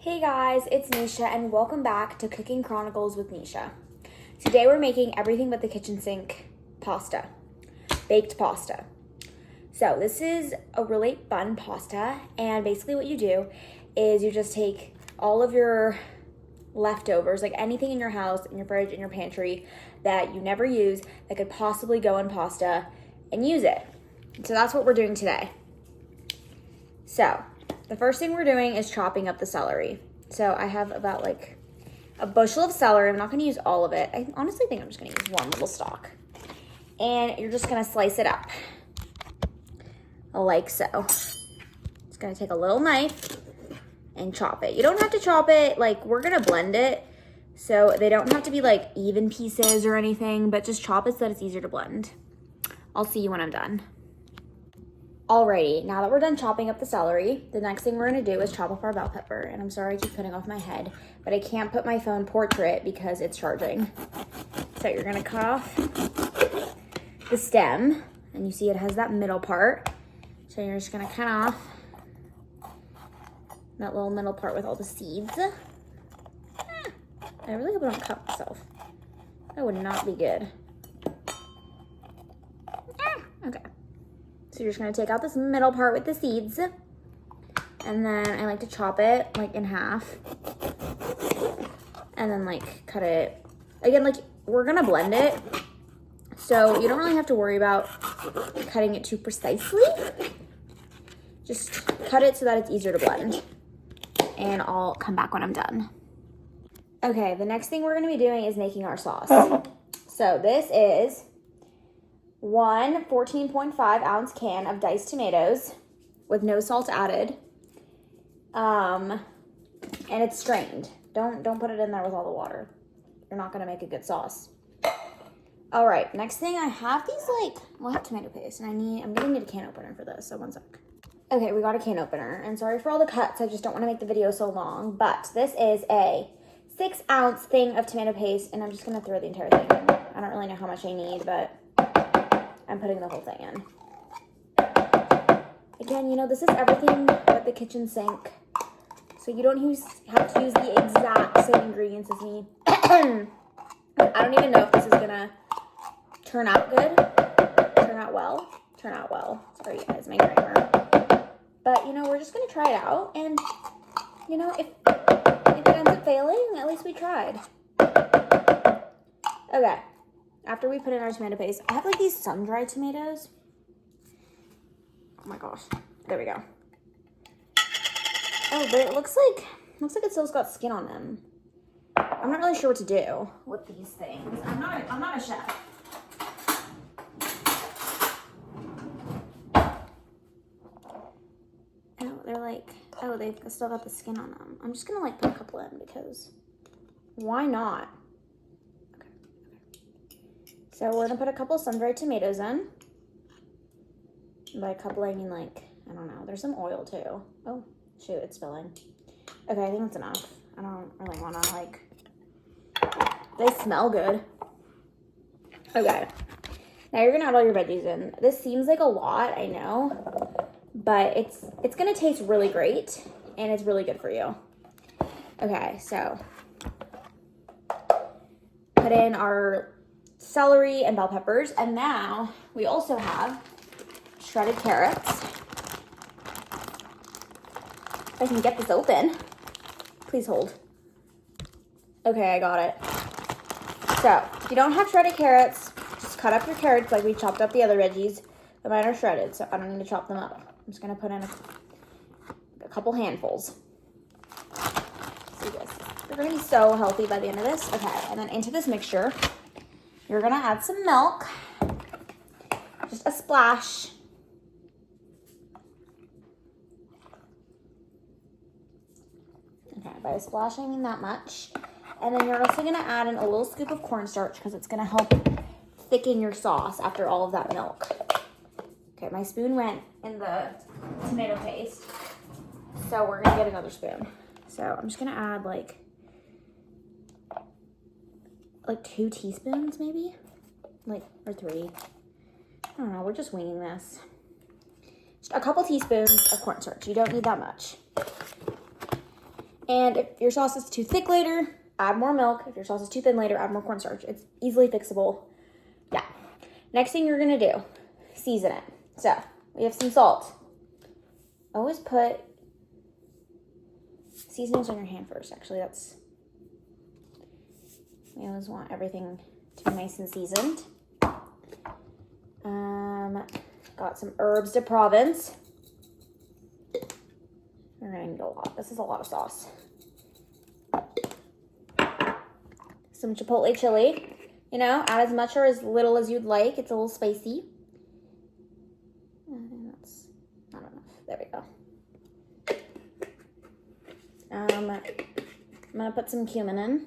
Hey guys, it's Nisha and welcome back to Cooking Chronicles with Nisha. Today we're making everything but the kitchen sink pasta, baked pasta. So this is a really fun pasta, and basically what you do is you just take all of your leftovers, like anything in your house, in your fridge, in your pantry that you never use that could possibly go in pasta, and use it. So that's what we're doing today. So the first thing we're doing is chopping up the celery. So I have about like a bushel of celery. I'm not going to use all of it. I honestly think I'm just going to use one little stalk. And you're just going to slice it up like so. Just going to take a little knife and chop it. You don't have to chop it, like we're going to blend it. So they don't have to be like even pieces or anything, but just chop it so that it's easier to blend. I'll see you when I'm done. Alrighty, now that we're done chopping up the celery, the next thing we're gonna do is chop up our bell pepper. And I'm sorry I keep cutting off my head, but I can't put my phone portrait because it's charging. So you're gonna cut off the stem, and you see it has that middle part. So you're just gonna cut off that little middle part with all the seeds. I really hope I don't cut myself. That would not be good. Okay. So you're just gonna take out this middle part with the seeds, and then I like to chop it like in half, and then like cut it. Again, like we're gonna blend it, so you don't really have to worry about cutting it too precisely. Just cut it so that it's easier to blend, and I'll come back when I'm done. Okay, the next thing we're gonna be doing is making our sauce. So this is one 14.5 ounce can of diced tomatoes with no salt added. And it's strained. Don't put it in there with all the water. You're not gonna make a good sauce. All right, next thing I have these I have tomato paste, and I'm gonna need a can opener for this, so one sec. Okay, we got a can opener, and sorry for all the cuts, I just don't wanna make the video so long, but this is a 6 ounce thing of tomato paste, and I'm just gonna throw the entire thing in. I don't really know how much I need, but I'm putting the whole thing in. Again, you know, this is everything but the kitchen sink. So you don't have to use the exact same ingredients as me. I don't even know if this is gonna turn out good, turn out well. Sorry guys, my grammar. But you know, we're just gonna try it out, and you know, if it ends up failing, at least we tried. Okay. After we put in our tomato paste, I have like these sun-dried tomatoes. Oh my gosh, there we go. Oh, but it looks like it still's got skin on them. I'm not really sure what to do with these things. I'm not a chef. Oh, they've still got the skin on them. I'm just gonna like put a couple in because why not? So we're gonna put a couple sun-dried tomatoes in. By a couple, I mean like, I don't know, there's some oil too. Oh, shoot, it's spilling. Okay, I think that's enough. I don't really wanna they smell good. Okay, now you're gonna add all your veggies in. This seems like a lot, I know, but it's gonna taste really great, and it's really good for you. Okay, so put in our celery and bell peppers, and now we also have shredded carrots. If I can get this open, please hold. Okay, I got it. So if you don't have shredded carrots, just cut up your carrots like we chopped up the other veggies, but mine are shredded, so I don't need to chop them up. I'm just gonna put in a couple handfuls. See this, they're gonna be so healthy by the end of this. Okay, and then into this mixture you're gonna add some milk, just a splash. Okay, by a splash I mean that much. And then you're also gonna add in a little scoop of cornstarch because it's gonna help thicken your sauce after all of that milk. Okay, my spoon went in the tomato paste, so we're gonna get another spoon. So I'm just gonna add like 2 teaspoons maybe, or 3. I don't know, we're just winging this. Just a couple teaspoons of cornstarch. You don't need that much. And if your sauce is too thick later, add more milk. If your sauce is too thin later, add more cornstarch. It's easily fixable. Yeah. Next thing you're gonna do, season it. So we have some salt. Always put seasonings on your hand first. Actually, we always want everything to be nice and seasoned. Got some herbs de Provence. We're gonna need a lot. This is a lot of sauce. Some chipotle chili. You know, add as much or as little as you'd like. It's a little spicy. And that's not enough. There we go. I'm gonna put some cumin in,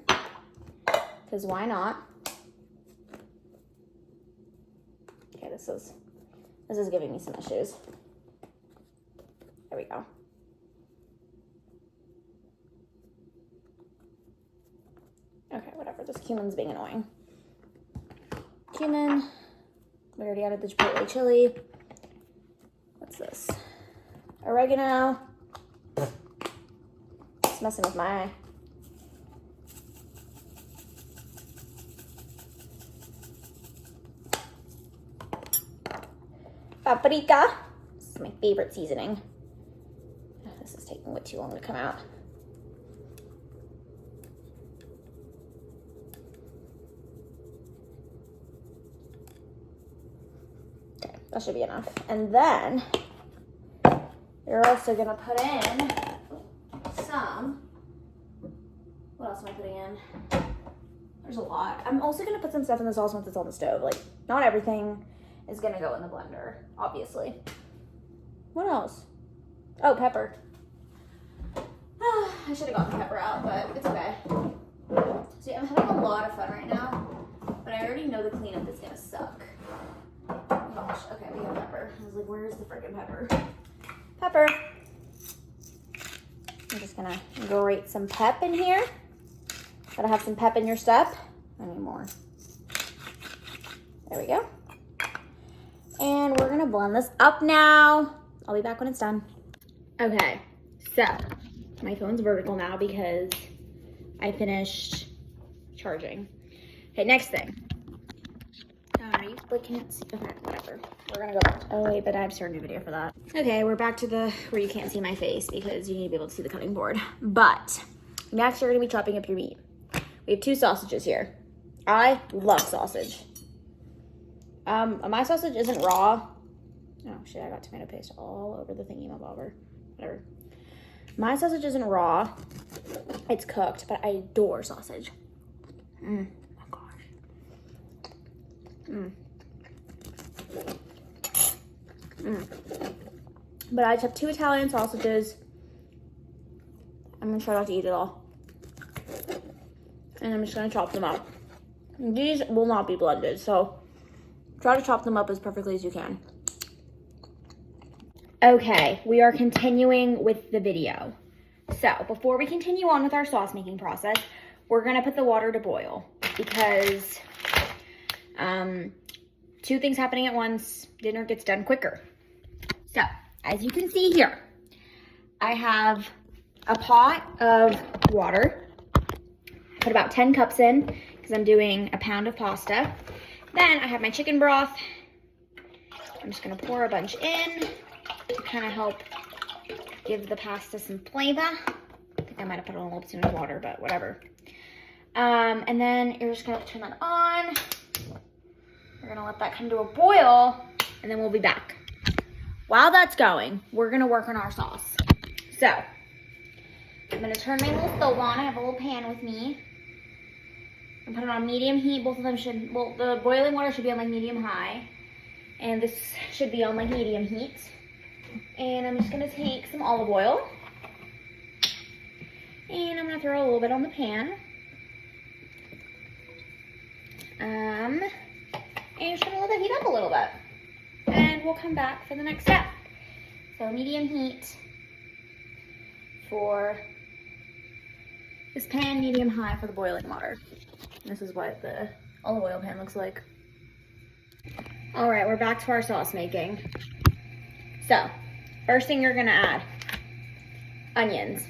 because why not? Okay, this is giving me some issues. There we go. Okay, whatever. This cumin's being annoying. Cumin. We already added the chipotle chili. What's this? Oregano. It's messing with my eye. Paprika. This is my favorite seasoning. Oh, this is taking way too long to come out. Okay, that should be enough. And then you're also gonna put in some, what else am I putting in? There's a lot. I'm also gonna put some stuff in the sauce once it's on the stove. Like, not everything is gonna go in the blender, obviously. What else? Oh, pepper. I should have gotten the pepper out, but it's okay. See, I'm having a lot of fun right now, but I already know the cleanup is gonna suck. Oh gosh, okay, we got pepper. I was like, where's the freaking pepper? Pepper. I'm just gonna grate some pep in here. Gotta have some pep in your step. I need more. There we go. And we're gonna blend this up now. I'll be back when it's done. Okay, so my phone's vertical now because I finished charging. Okay, next thing. You can't see. Okay, whatever. We're gonna go back. Oh wait, but I have to start a new video for that. Okay, we're back to the where you can't see my face because you need to be able to see the cutting board. But next, you're gonna be chopping up your meat. We have 2 sausages here. I love sausage. My sausage isn't raw. Oh shit, I got tomato paste all over the thingy my bobber. Whatever. My sausage isn't raw. It's cooked, but I adore sausage. Oh my gosh. But I just have 2 Italian sausages. I'm gonna try not to eat it all. And I'm just gonna chop them up. These will not be blended, so try to chop them up as perfectly as you can. Okay, we are continuing with the video. So before we continue on with our sauce making process, we're gonna put the water to boil because 2 things happening at once, dinner gets done quicker. So as you can see here, I have a pot of water. Put about 10 cups in because I'm doing a pound of pasta. Then I have my chicken broth. I'm just gonna pour a bunch in to kind of help give the pasta some flavor. I think I might have put a little too much water, but whatever. And then you're just gonna turn that on. We're gonna let that come to a boil, and then we'll be back. While that's going, we're gonna work on our sauce. So, I'm gonna turn my little stove on. I have a little pan with me. I'm putting it on medium heat. Both of them should, well, the boiling water should be on like medium high. And this should be on like medium heat. And I'm just gonna take some olive oil. And I'm gonna throw a little bit on the pan. And you're just gonna let that heat up a little bit. And we'll come back for the next step. So medium heat for this pan, medium high for the boiling water. This is what the olive oil pan looks like. All right, we're back to our sauce making. So, first thing you're gonna add, onions.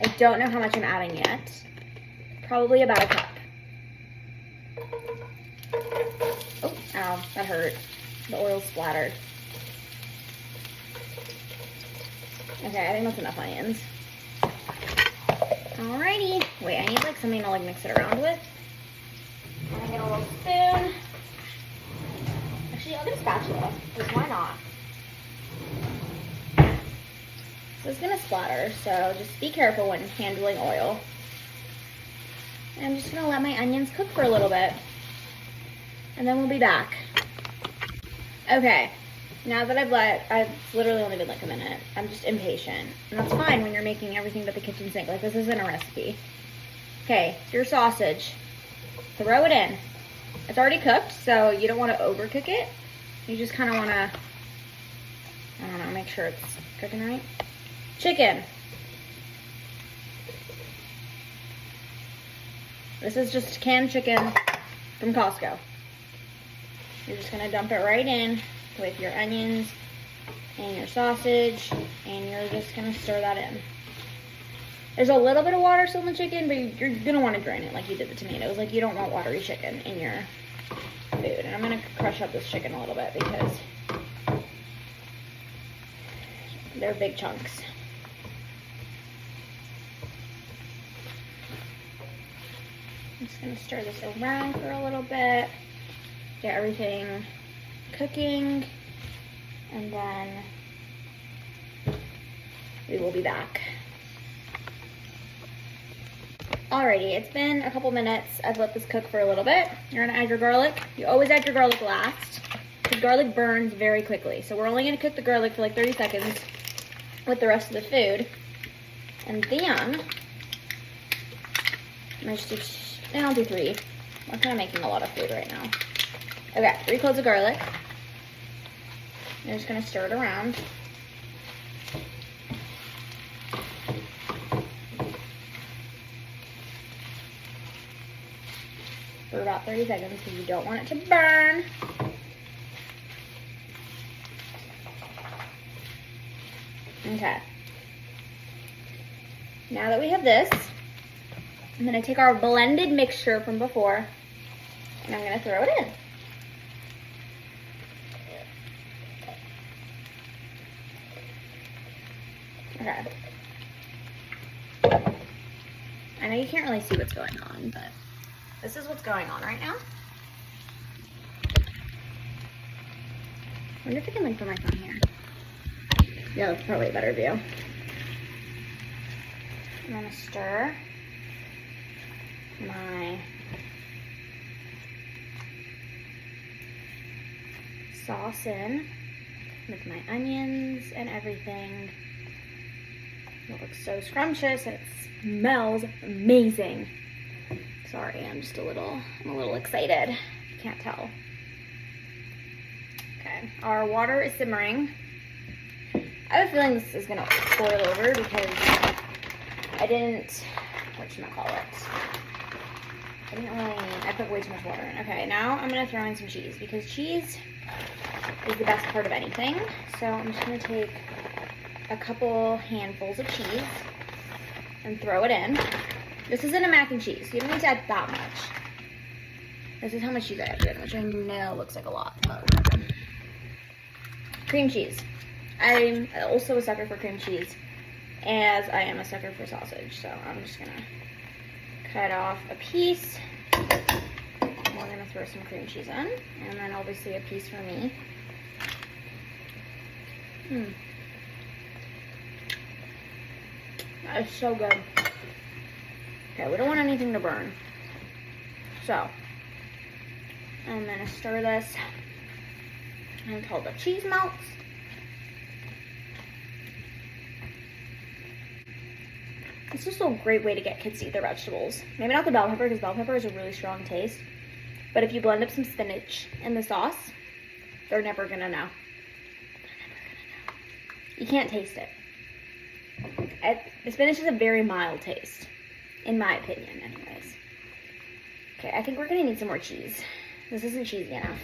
I don't know how much I'm adding yet. Probably about a cup. Oh, ow, that hurt. The oil splattered. Okay, I think that's enough onions. Alrighty. Wait, I need like something to like mix it around with. I'm gonna get a little spoon. Actually, I'll get a spatula, because why not? So it's gonna splatter, so just be careful when handling oil. And I'm just gonna let my onions cook for a little bit. And then we'll be back. Okay, now that I've literally only been like a minute. I'm just impatient. And that's fine when you're making everything but the kitchen sink. Like, this isn't a recipe. Okay, your sausage. Throw it in. It's already cooked, so you don't want to overcook it. You just kind of want to, I don't know, make sure it's cooking right. Chicken. This is just canned chicken from Costco. You're just gonna dump it right in with your onions and your sausage, and you're just gonna stir that in. There's a little bit of water still in the chicken, but you're gonna want to drain it like you did the tomatoes. Like, you don't want watery chicken in your food. And I'm gonna crush up this chicken a little bit because they're big chunks. I'm just gonna stir this around for a little bit, get everything cooking, and then we will be back. Alrighty, it's been a couple minutes. I've let this cook for a little bit. You're gonna add your garlic. You always add your garlic last, because garlic burns very quickly. So we're only gonna cook the garlic for like 30 seconds with the rest of the food. And then, I'll do 3. I'm kind of making a lot of food right now. Okay, 3 cloves of garlic. I'm just gonna stir it around. For about 30 seconds because you don't want it to burn. Okay. Now that we have this, I'm going to take our blended mixture from before and I'm going to throw it in. Okay. I know you can't really see what's going on, but this is what's going on right now. I wonder if I can link for my phone here. Yeah, that's probably a better view. I'm gonna stir my sauce in with my onions and everything. It looks so scrumptious and it smells amazing. Sorry, I'm a little excited. You can't tell. Okay, our water is simmering. I have a feeling this is gonna boil over because I didn't, I put way too much water in. Okay, now I'm gonna throw in some cheese because cheese is the best part of anything. So I'm just gonna take a couple handfuls of cheese and throw it in. This isn't a mac and cheese. You don't need to add that much. This is how much cheese I added in, which I know looks like a lot, but whatever. Cream cheese. I'm also a sucker for cream cheese, as I am a sucker for sausage. So I'm just gonna cut off a piece. We're gonna throw some cream cheese in, and then obviously a piece for me. That is so good. Okay, we don't want anything to burn. So, I'm gonna stir this until the cheese melts. This is a great way to get kids to eat their vegetables. Maybe not the bell pepper, because bell pepper has a really strong taste. But if you blend up some spinach in the sauce, they're never gonna know. You can't taste it. The spinach is a very mild taste, in my opinion, anyways. Okay, I think we're gonna need some more cheese. This isn't cheesy enough.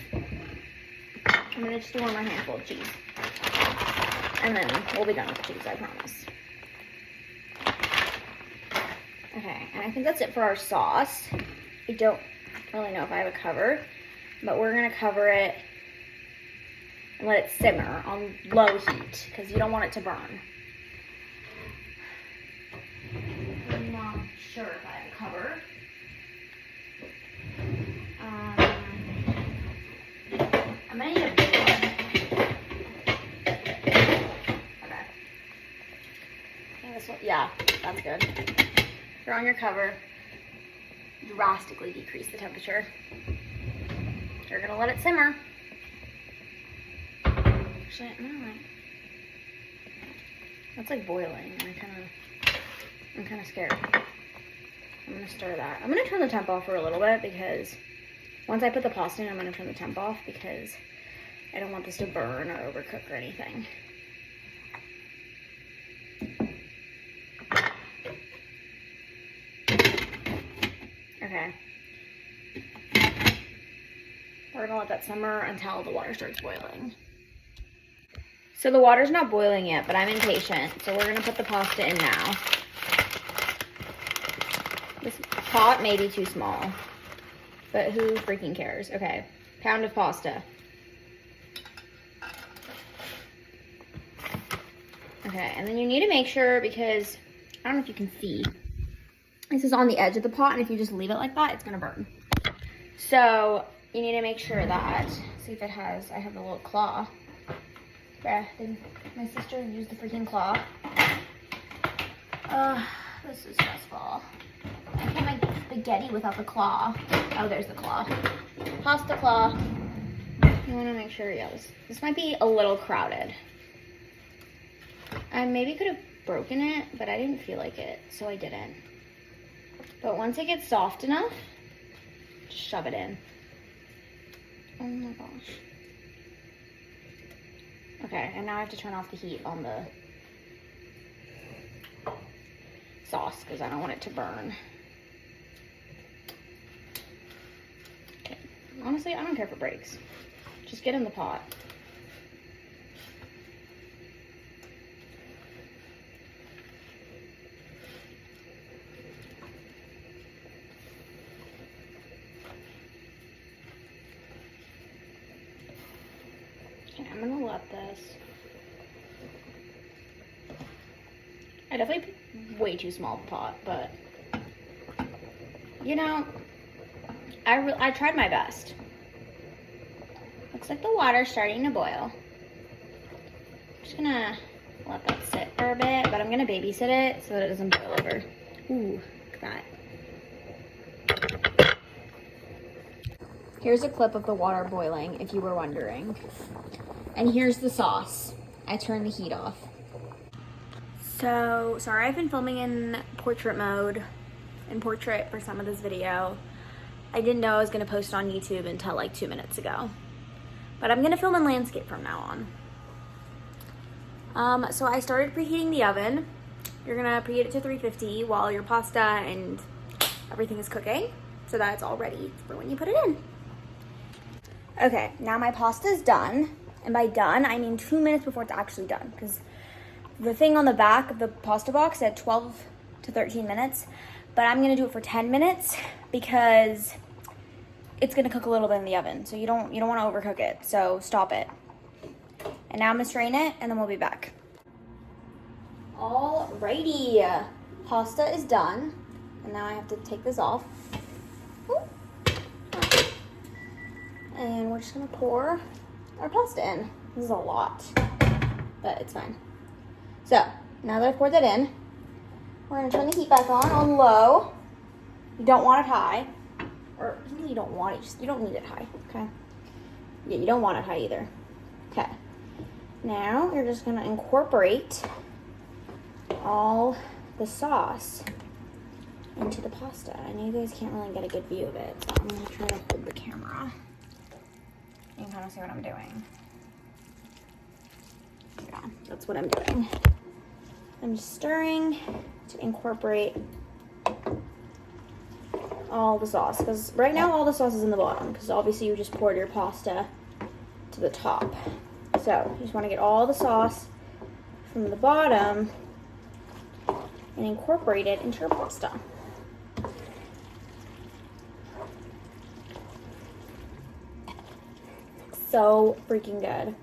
I'm gonna just do one more handful of cheese. And then we'll be done with the cheese, I promise. Okay, and I think that's it for our sauce. I don't really know if I have a cover, but we're gonna cover it and let it simmer on low heat because you don't want it to burn. I'm not sure if I have a cover. I'm gonna need a big one. Okay. This one, yeah, that's good. Throw on your cover. Drastically decrease the temperature. You're gonna let it simmer. Actually, no, that's like boiling, and I'm kind of scared. I'm gonna stir that. I'm gonna turn the temp off for a little bit because once I put the pasta in, I'm gonna turn the temp off because I don't want this to burn or overcook or anything. Okay. We're gonna let that simmer until the water starts boiling. So the water's not boiling yet, but I'm impatient, so we're gonna put the pasta in now. This pot may be too small, but who freaking cares? Okay, pound of pasta. Okay, and then you need to make sure, because I don't know if you can see, this is on the edge of the pot, and if you just leave it like that, it's gonna burn. So you need to make sure that, see if it has, I have a little claw. Yeah, my sister used the freaking claw. This is stressful. I can't make spaghetti without the claw. Oh, there's the claw. Pasta claw. You wanna make sure, yeah, this might be a little crowded. I maybe could have broken it, but I didn't feel like it, so I didn't. But once it gets soft enough, just shove it in. Oh my gosh. Okay, and now I have to turn off the heat on the sauce because I don't want it to burn. Okay. Honestly, I don't care if it breaks. Just get in the pot. Okay, I'm gonna let this. I definitely picked way too small of a pot, but you know, I tried my best. Looks like the water's starting to boil. I'm just gonna let that sit for a bit, but I'm gonna babysit it so that it doesn't boil over. Ooh, look at that. Here's a clip of the water boiling, if you were wondering. And here's the sauce. I turned the heat off. So, sorry I've been filming in portrait mode, in portrait for some of this video. I didn't know I was gonna post on YouTube until like 2 minutes ago. But I'm gonna film in landscape from now on. So I started preheating the oven. You're gonna preheat it to 350 while your pasta and everything is cooking, so that it's all ready for when you put it in. Okay, now my pasta is done. And by done, I mean 2 minutes before it's actually done, because the thing on the back of the pasta box said 12 to 13 minutes, but I'm gonna do it for 10 minutes because it's gonna cook a little bit in the oven, so you don't wanna overcook it, so stop it. And now I'm gonna strain it, and then we'll be back. Alrighty, pasta is done, and now I have to take this off. Ooh. And we're just gonna pour our pasta in. This is a lot, but it's fine. So now that I've poured that in, we're gonna turn the heat back on low. You don't want it high, or you don't want it, you don't need it high, okay? Yeah, you don't want it high either. Okay, now you're just gonna incorporate all the sauce into the pasta. I know you guys can't really get a good view of it, so I'm gonna try to hold the camera. You can kind of see what I'm doing. Yeah, that's what I'm doing. I'm just stirring to incorporate all the sauce, because right now all the sauce is in the bottom, because obviously you just poured your pasta to the top. So you just want to get all the sauce from the bottom and incorporate it into your pasta. so freaking good.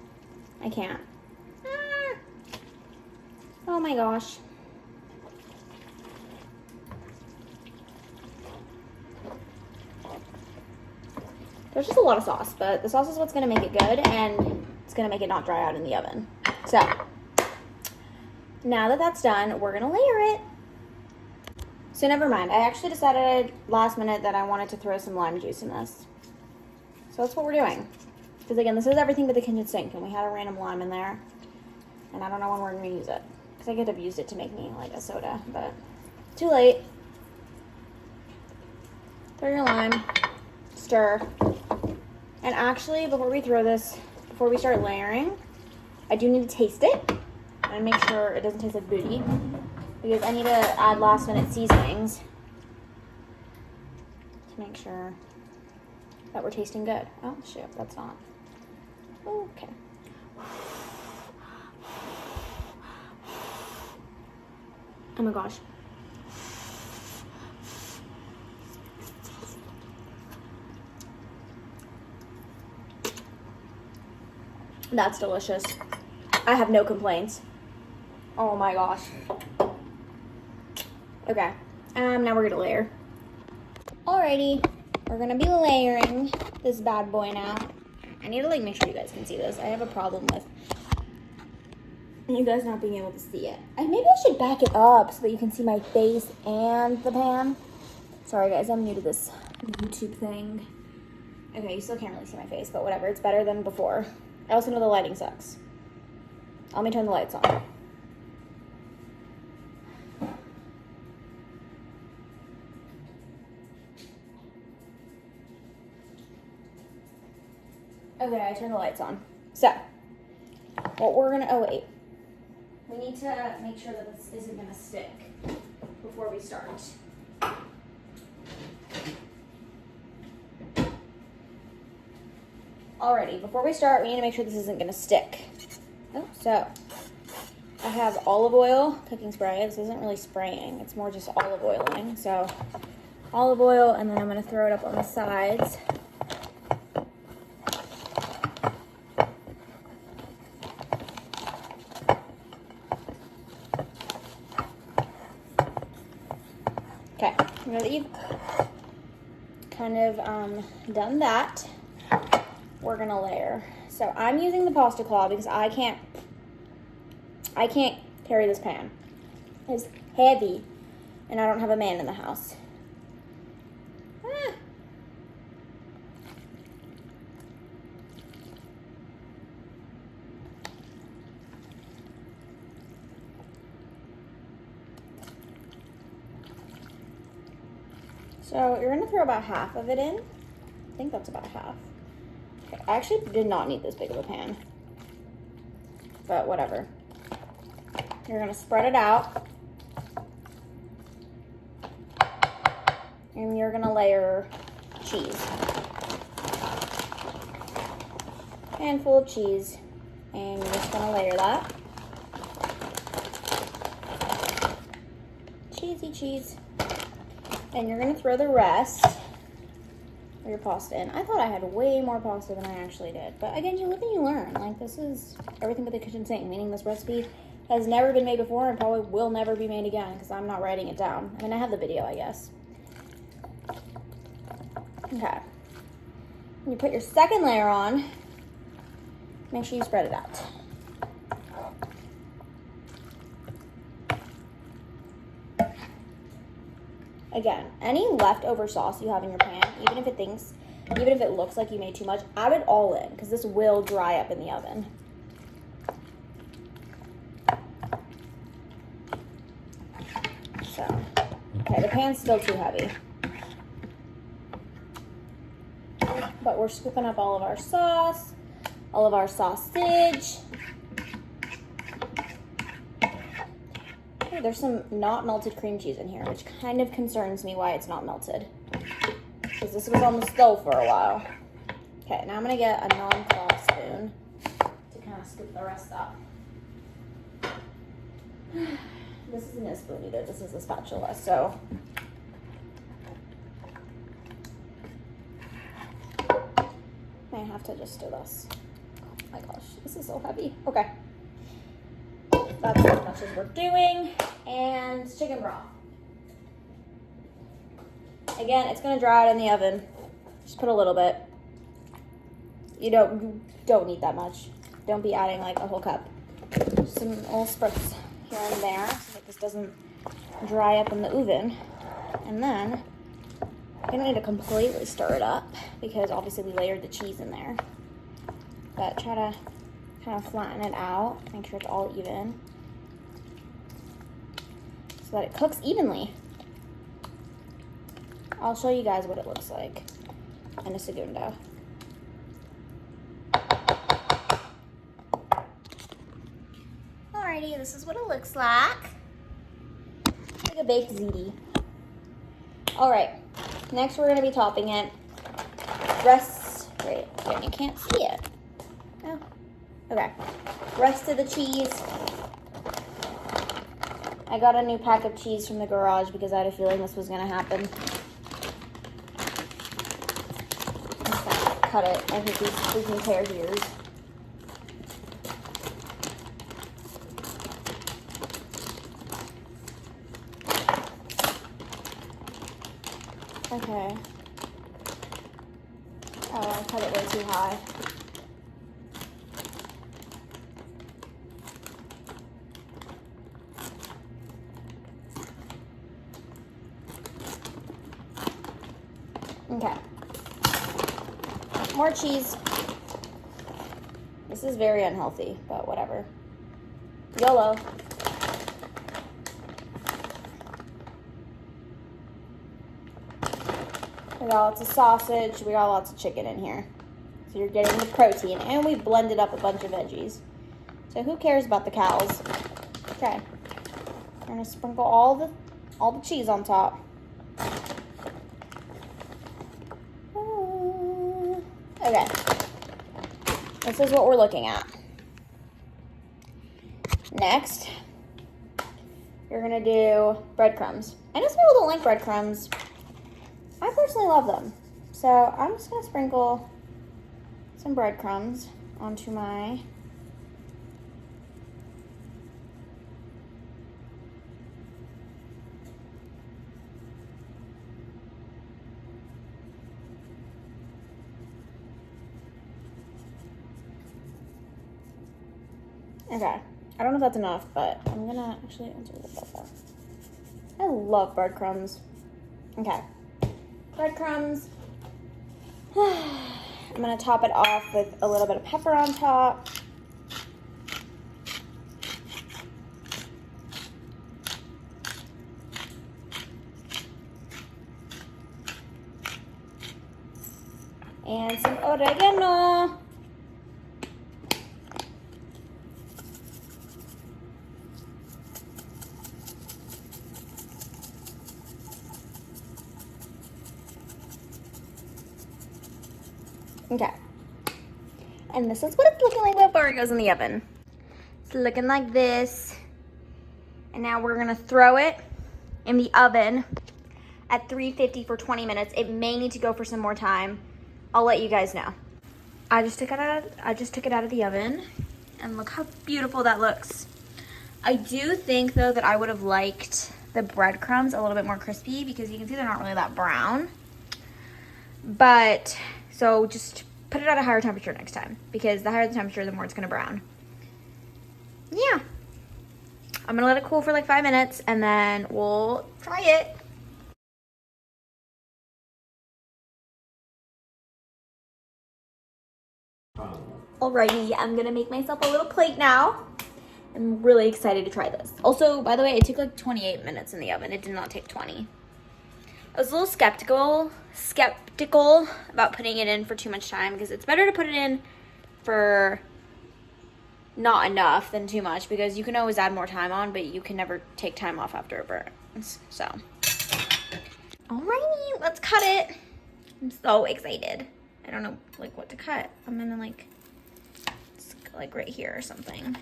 I can't. Ah. Oh my gosh. There's just a lot of sauce, but the sauce is what's gonna make it good, and it's gonna make it not dry out in the oven. So, now that that's done, we're gonna layer it. So never mind, I actually decided last minute that I wanted to throw some lime juice in this. So that's what we're doing. Because again, this is everything but the kitchen sink, and we had a random lime in there, and I don't know when we're gonna use it. Because I could have used it to make me like a soda, but too late. Throw your lime, stir. And actually, before we throw this, before we start layering, I do need to taste it and make sure it doesn't taste like booty, because I need to add last minute seasonings to make sure that we're tasting good. Oh shoot, that's not. Okay. Oh my gosh. That's delicious. I have no complaints. Oh my gosh. Okay, now we're gonna layer. Alrighty, we're gonna be layering this bad boy now. I need to like make sure you guys can see this. I have a problem with you guys not being able to see it. And maybe I should back it up so that you can see my face and the pan. Sorry guys, I'm new to this YouTube thing. Okay, you still can't really see my face, but whatever, it's better than before. I also know the lighting sucks. Let me turn the lights on. Okay, I turned the lights on. So, what we're gonna, oh wait. We need to make sure that this isn't gonna stick before we start. Alrighty, before we start, we need to make sure this isn't gonna stick. Oh, so, I have olive oil cooking spray. This isn't really spraying, it's more just olive oiling. So, olive oil, and then I'm gonna throw it up on the sides. Okay, now that you've kind of done that, we're gonna layer. So I'm using the pasta cloth because I can't carry this pan. It's heavy, and I don't have a man in the house. Ah. So you're gonna throw about half of it in. I think that's about half. Okay, I actually did not need this big of a pan, but whatever. You're gonna spread it out, and you're gonna layer cheese. Handful of cheese, and you're just gonna layer that. Cheesy cheese. And you're gonna throw the rest of your pasta in. I thought I had way more pasta than I actually did. But again, you live and you learn. Like, this is everything but the kitchen sink, meaning this recipe has never been made before and probably will never be made again because I'm not writing it down. I mean, I have the video, I guess. Okay. When you put your second layer on, make sure you spread it out. Again, any leftover sauce you have in your pan, even if it looks like you made too much, add it all in because this will dry up in the oven. So, okay, the pan's still too heavy. But we're scooping up all of our sauce, all of our sausage. There's some not melted cream cheese in here, which kind of concerns me why it's not melted. Because this was on the stove for a while. Okay, now I'm going to get a non-claw spoon to kind of scoop the rest up. This isn't a spoon either, this is a spatula, so. I have to just do this. Oh my gosh, this is so heavy. Okay. That's as much as we're doing. And chicken broth. Again, it's gonna dry out in the oven. Just put a little bit. You don't need that much. Don't be adding like a whole cup. Just some little spritz here and there so that this doesn't dry up in the oven. And then you don't need to completely stir it up because obviously we layered the cheese in there. But try to kind of flatten it out, make sure it's all even so that it cooks evenly. I'll show you guys what it looks like in a segundo. Alrighty, this is what it looks like. Like a baked ziti. Alright, next we're gonna be topping it. Wait, you can't see it. Oh, okay. Rest of the cheese. I got a new pack of cheese from the garage because I had a feeling this was gonna happen. Cut it. I hate these freaking pear ears. Okay. Oh, I cut it way too high. Okay. More cheese. This is very unhealthy, but whatever. YOLO. We got lots of sausage. We got lots of chicken in here. So you're getting the protein. And we blended up a bunch of veggies. So who cares about the cows? Okay. We're going to sprinkle all the cheese on top. Okay. This is what we're looking at. Next, you're going to do breadcrumbs. I know some people don't like breadcrumbs. I personally love them. So I'm just going to sprinkle some breadcrumbs onto my okay. I don't know if that's enough, but I'm going to actually answer about that. I love breadcrumbs. Okay. Breadcrumbs. I'm going to top it off with a little bit of pepper on top. And some oregano. Okay. And this is what it's looking like before it goes in the oven. It's looking like this. And now we're gonna throw it in the oven at 350 for 20 minutes. It may need to go for some more time. I'll let you guys know. I just took it out of the oven, and look how beautiful that looks. I do think though that I would have liked the breadcrumbs a little bit more crispy because you can see they're not really that brown. But so just put it at a higher temperature next time because the higher the temperature, the more it's gonna brown. Yeah. I'm gonna let it cool for like 5 minutes and then we'll try it. Alrighty, I'm gonna make myself a little plate now. I'm really excited to try this. Also, by the way, it took like 28 minutes in the oven. It did not take 20. I was a little skeptical about putting it in for too much time because it's better to put it in for not enough than too much because you can always add more time on, but you can never take time off after it burns. So, alrighty, let's cut it. I'm so excited. I don't know like what to cut. I'm gonna like right here or something.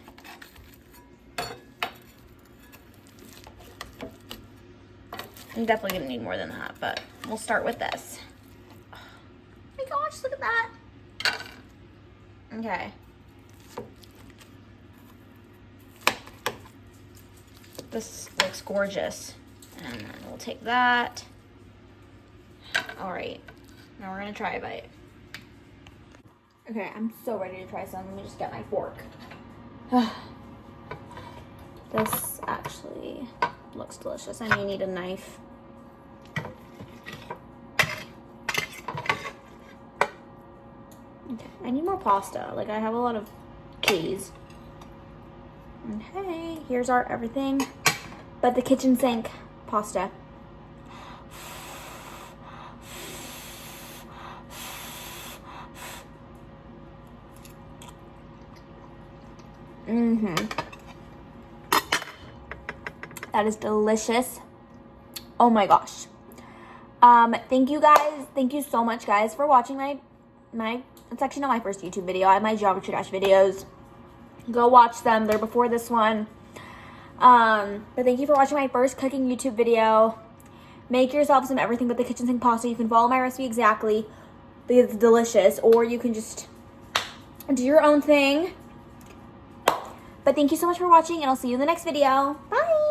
I'm definitely gonna need more than that, but we'll start with this. Oh my gosh, look at that. Okay. This looks gorgeous. And then we'll take that. All right, now we're gonna try a bite. Okay, I'm so ready to try some. Let me just get my fork. This actually looks delicious. I may need a knife. Okay, I need more pasta. Like, I have a lot of cheese. Okay, here's our everything but the kitchen sink pasta. That is delicious. Oh my gosh. Thank you guys. Thank you so much, guys, for watching my it's actually not my first YouTube video. I have my Geometry Dash videos. Go watch them. They're before this one. But thank you for watching my first cooking YouTube video. Make yourself some everything but the kitchen sink pasta. You can follow my recipe exactly because it's delicious, or you can just do your own thing. But thank you so much for watching, and I'll see you in the next video. Bye!